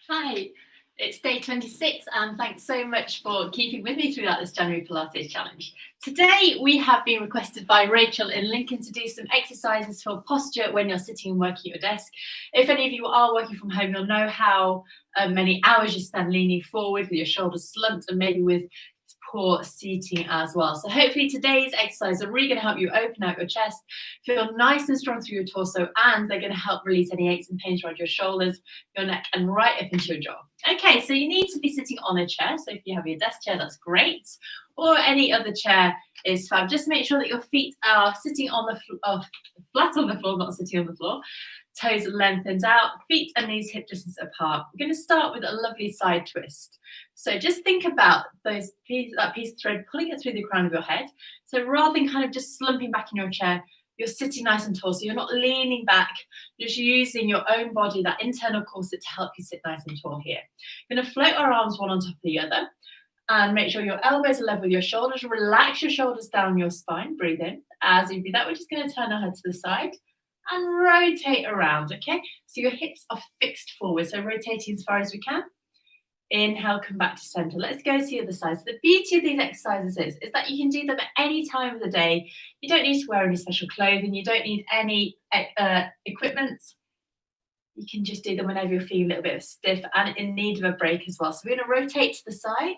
Hi, it's day 26 and thanks so much for keeping with me throughout this January Pilates challenge. Today we have been requested by Rachel in Lincoln to do some exercises for posture when you're sitting and working at your desk. If any of you are working from home, you'll know how many hours you spend leaning forward with your shoulders slumped and maybe with poor seating as well. So hopefully today's exercises are really going to help you open out your chest, feel nice and strong through your torso, and they're going to help release any aches and pains around your shoulders, your neck, and right up into your jaw. Okay, so you need to be sitting on a chair. So if you have your desk chair, that's great. Or any other chair is fab. Just make sure that your feet are sitting on the flat on the floor, not sitting on the floor. Toes lengthened out, feet and knees hip distance apart. We're going to start with a lovely side twist. So just think about that piece of thread, pulling it through the crown of your head. So rather than kind of just slumping back in your chair, you're sitting nice and tall. So you're not leaning back, just using your own body, that internal corset, to help you sit nice and tall here. You're going to float our arms one on top of the other and make sure your elbows are level with your shoulders. Relax your shoulders down your spine. Breathe in. As you breathe out, we're just going to turn our head to the side and rotate around, okay? So your hips are fixed forward, so rotating as far as we can. Inhale, come back to center. Let's go to the other side. So the beauty of these exercises is that you can do them at any time of the day. You don't need to wear any special clothing. You don't need any equipment. You can just do them whenever you're feeling a little bit stiff and in need of a break as well. So we're going to rotate to the side.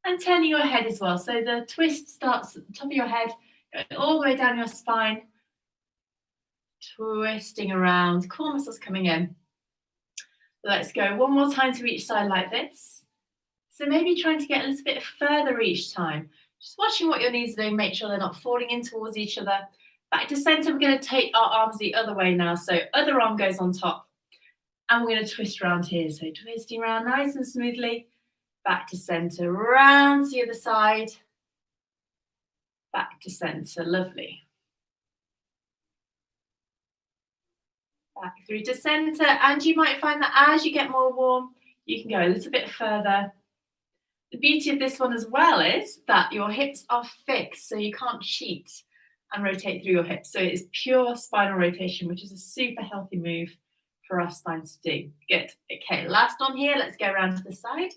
And turning your head as well. So the twist starts at the top of your head, going all the way down your spine, twisting around, core muscles coming in. Let's go one more time to each side like this. So maybe trying to get a little bit further each time. Just watching what your knees are doing, make sure they're not falling in towards each other. Back to center, we're going to take our arms the other way now. So other arm goes on top. And we're going to twist around here. So twisting around nice and smoothly. Back to center, round to the other side. Back to center, lovely. Back through to center, and you might find that as you get more warm, you can go a little bit further. The beauty of this one as well is that your hips are fixed, so you can't cheat and rotate through your hips. So it's pure spinal rotation, which is a super healthy move for our spines to do. Good. Okay, last one here. Let's go around to the side.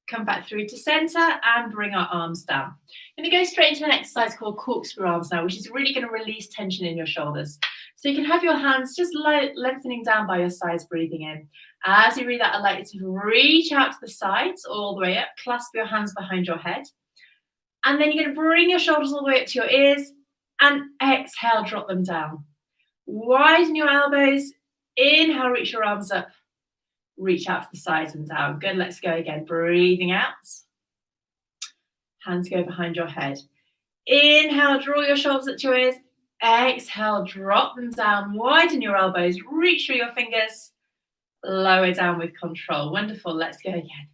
Come back through to center and bring our arms down. I'm going to go straight into an exercise called corkscrew arms now, which is really going to release tension in your shoulders. So you can have your hands just lengthening down by your sides, breathing in. As you breathe out, I'd like you to reach out to the sides all the way up, clasp your hands behind your head. And then you're going to bring your shoulders all the way up to your ears and exhale, drop them down. Widen your elbows, inhale, reach your arms up. Reach out to the sides and down. Good, let's go again. Breathing out. Hands go behind your head. Inhale, draw your shoulders up to your ears. Exhale, drop them down. Widen your elbows. Reach through your fingers. Lower down with control. Wonderful. Let's go again.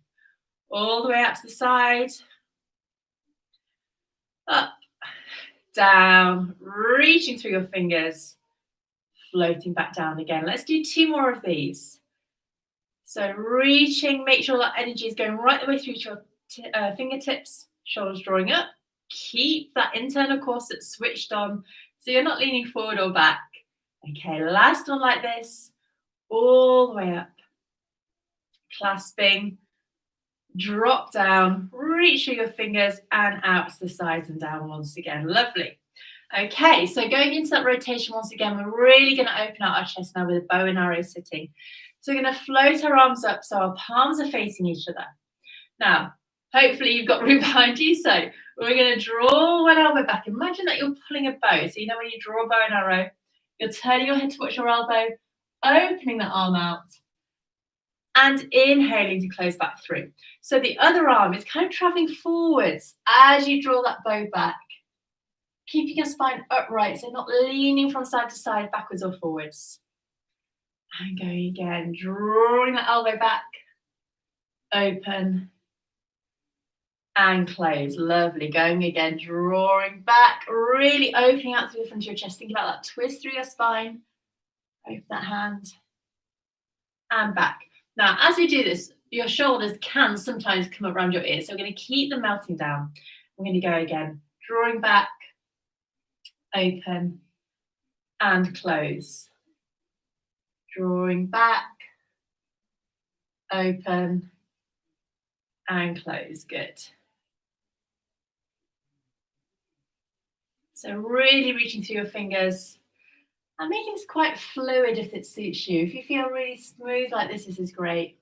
All the way out to the side. Up. Down. Reaching through your fingers. Floating back down again. Let's do 2 more of these. So reaching, make sure that energy is going right the way through to your fingertips, shoulders drawing up. Keep that internal corset switched on so you're not leaning forward or back. Okay, last one like this, all the way up. Clasping, drop down, reach through your fingers and out to the sides and down once again. Lovely. Okay, so going into that rotation once again, we're really going to open out our chest now with a bow and arrow sitting. So we're going to float our arms up so our palms are facing each other. Now, hopefully you've got room behind you. So we're going to draw one elbow back. Imagine that you're pulling a bow. So you know when you draw a bow and arrow, you're turning your head towards your elbow, opening the arm out, and inhaling to close back through. So the other arm is kind of traveling forwards as you draw that bow back. Keeping your spine upright, so not leaning from side to side, backwards or forwards. And going again, drawing the elbow back, open, and close. Lovely. Going again, drawing back, really opening out through the front of your chest. Think about that twist through your spine. Open that hand, and back. Now, as we do this, your shoulders can sometimes come up around your ears, so we're going to keep them melting down. We're going to go again, drawing back, open, and close. Drawing back, open, and close. Good. So really reaching through your fingers and making this quite fluid if it suits you. If you feel really smooth like this is great.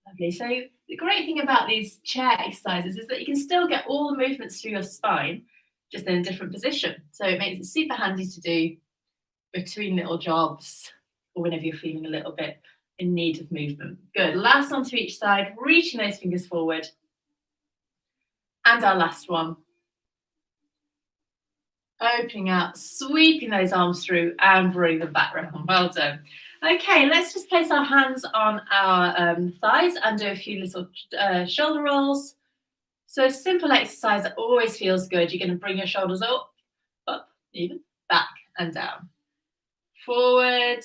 Lovely. So the great thing about these chair exercises is that you can still get all the movements through your spine, just in a different position. So it makes it super handy to do between little jobs or whenever you're feeling a little bit in need of movement. Good. Last one to each side, reaching those fingers forward. And our last one. Opening out, sweeping those arms through and bring them back round. Well done. Okay, let's just place our hands on our thighs and do a few little shoulder rolls. So a simple exercise that always feels good. You're going to bring your shoulders up, even, back and down. Forward,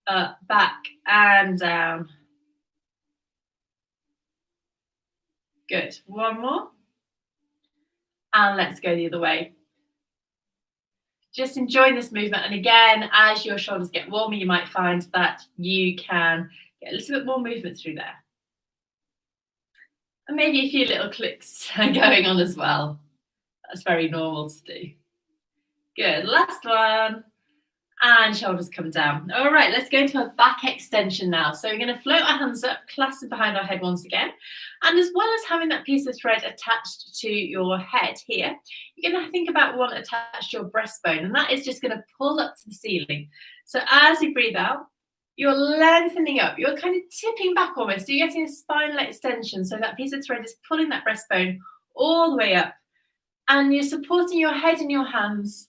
up, back and down. Good. One more. And let's go the other way. Just enjoying this movement. And again, as your shoulders get warmer, you might find that you can get a little bit more movement through there. And maybe a few little clicks going on as well. That's very normal to do. Good. Last one. And shoulders come down. All right, let's go into a back extension now. So we're going to float our hands up, clasp them behind our head once again. And as well as having that piece of thread attached to your head here, you're going to think about one attached to your breastbone. And that is just going to pull up to the ceiling. So as you breathe out, you're lengthening up. You're kind of tipping back almost. So you're getting a spinal extension. So that piece of thread is pulling that breastbone all the way up. And you're supporting your head in your hands.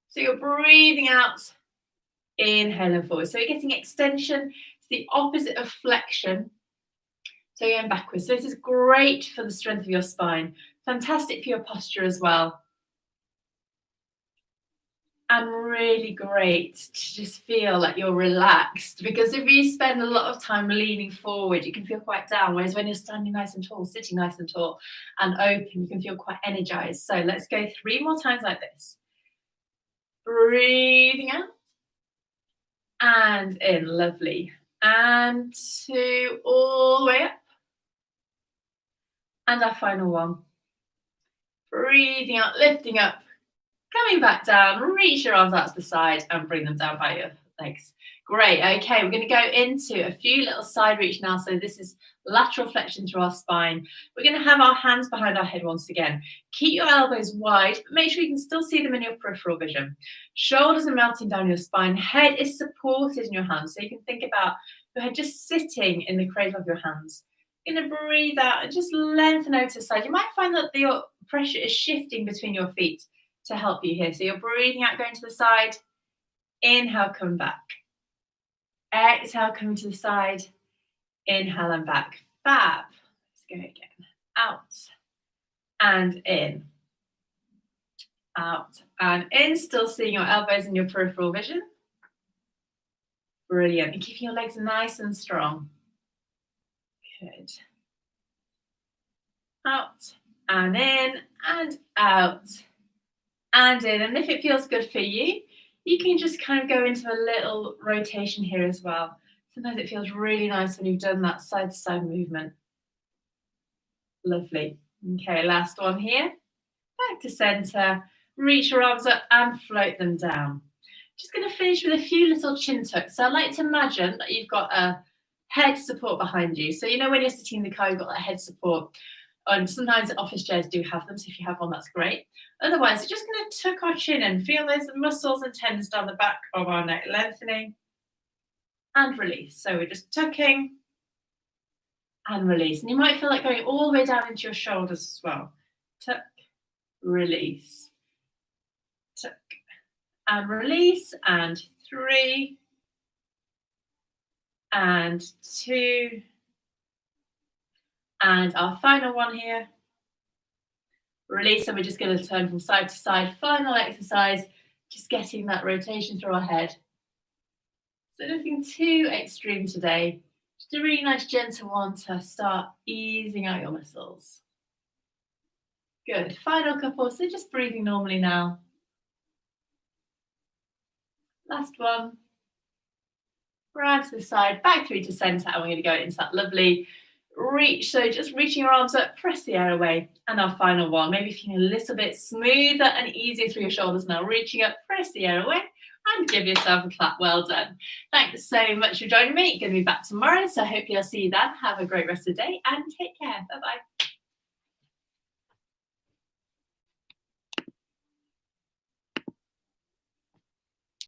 So you're breathing out. Inhale and forward. So you're getting extension. It's the opposite of flexion. So you're going backwards. So this is great for the strength of your spine. Fantastic for your posture as well. And really great to just feel like you're relaxed. Because if you spend a lot of time leaning forward, you can feel quite down. Whereas when you're standing nice and tall, sitting nice and tall and open, you can feel quite energized. So let's go 3 more times like this. Breathing out. And in, lovely. And 2, all the way up. And our final one. Breathing out, lifting up, coming back down, reach your arms out to the side and bring them down by your legs. Great, okay, we're going to go into a few little side reach now. So this is lateral flexion through our spine. We're going to have our hands behind our head once again. Keep your elbows wide, but make sure you can still see them in your peripheral vision. Shoulders are melting down your spine. Head is supported in your hands. So you can think about your head just sitting in the cradle of your hands. You're going to breathe out and just lengthen over to the side. You might find that your pressure is shifting between your feet to help you here. So you're breathing out, going to the side. Inhale, come back. Exhale, coming to the side. Inhale and back. Fab. Let's go again. Out and in. Out and in. Still seeing your elbows in your peripheral vision. Brilliant. And keeping your legs nice and strong. Good. Out and in and out and in. And if it feels good for you, you can just kind of go into a little rotation here as well. Sometimes it feels really nice when you've done that side-to-side movement. Lovely. Okay, last one here. Back to center. Reach your arms up and float them down. Just going to finish with a few little chin tucks. So I like to imagine that you've got a head support behind you. So you know when you're sitting in the car, you've got that head support. And sometimes office chairs do have them, so if you have one, that's great. Otherwise, we're just going to tuck our chin and feel those muscles and tendons down the back of our neck, lengthening and release. So we're just tucking and release. And you might feel like going all the way down into your shoulders as well. Tuck, release, tuck and release, and 3 and 2. And our final one here. Release, and we're just going to turn from side to side. Final exercise, just getting that rotation through our head. So nothing too extreme today. Just a really nice gentle one to start easing out your muscles. Good. Final couple, so just breathing normally now. Last one. round to the side, back through to center, and we're going to go into that lovely reach. So just reaching your arms up, press the air away. And our final one, maybe feeling a little bit smoother and easier through your shoulders now. Reaching up, press the air away, and give yourself a clap. Well done. Thanks so much for joining me. Going to be back tomorrow, so hopefully I'll see you then. Have a great rest of the day and take care. Bye-bye.